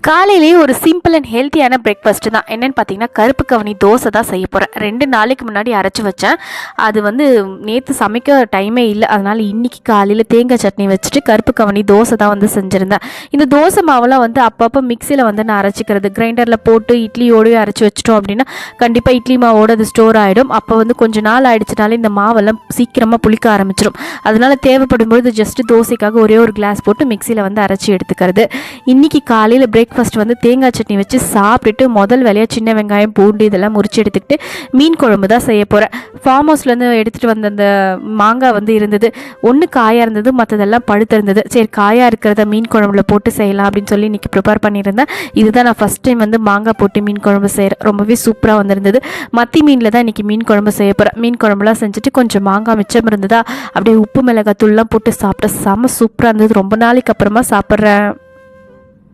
காலையிலேயே ஒரு simple and ஹெல்த்தியான பிரேக்ஃபாஸ்ட் தான். என்னென்னு பார்த்தீங்கன்னா, கருப்பு கவுனி தோசை தான் செய்ய போகிறேன். 2 நாளைக்கு முன்னாடி அரைச்சி வச்சேன். அது நேற்று சமைக்க டைமே இல்லை. அதனால் இன்றைக்கி காலையில் தேங்காய் சட்னி வச்சுட்டு கருப்பு கவுனி தோசை தான் செஞ்சுருந்தேன். இந்த தோசை மாவெல்லாம் அப்பப்போ மிக்சியில் நான் அரைச்சிக்கிறது. கிரைண்டரில் போட்டு இட்லியோடய அரைச்சி வச்சிட்டோம் அப்படின்னா கண்டிப்பாக இட்லி மாவோடு அது ஸ்டோர் ஆகிடும். அப்போ கொஞ்சம் நாள் ஆகிடுச்சினாலே இந்த மாவெல்லாம் சீக்கிரமாக புளிக்க ஆரம்பிச்சிடும். அதனால் தேவைப்படும்பொழுது ஜஸ்ட்டு தோசைக்காக ஒரே ஒரு கிளாஸ் போட்டு மிக்சியில் அரைச்சி எடுத்துக்கிறது. இன்றைக்கி காலையில் பிரேக்ஃபாஸ்ட் தேங்காய் சட்னி வச்சு சாப்பிட்டுட்டு முதல் வேலையாக சின்ன வெங்காயம் பூண்டு இதெல்லாம் முறிச்சு எடுத்துக்கிட்டு மீன் குழம்பு தான் செய்ய போகிறேன். ஃபார்ம் ஹவுஸ்லேருந்து எடுத்துகிட்டு வந்த அந்த மாங்காய் இருந்தது. ஒன்று காயாக இருந்தது, மற்றதெல்லாம் பழுத்து இருந்தது. சரி, காயாக இருக்கிறத மீன் குழம்புல போட்டு செய்யலாம் அப்படின்னு சொல்லி இன்றைக்கி ப்ரிப்பேர் பண்ணியிருந்தேன். இதுதான் நான் ஃபஸ்ட் டைம் மாங்காய் போட்டு மீன் குழம்பு செய்கிறேன். ரொம்பவே சூப்பராக வந்திருந்தது. மத்தி மீனில் தான் இன்றைக்கி மீன் குழம்பு செய்ய போகிறேன். மீன் குழம்புலாம் செஞ்சுட்டு கொஞ்சம் மாங்காய் மிச்சம் இருந்ததா அப்படியே உப்பு மிளகாத்தூள்லாம் போட்டு சாப்பிட்டேன். செம்ம சூப்பராக இருந்தது. ரொம்ப நாளைக்கு அப்புறமா சாப்பிட்றேன்.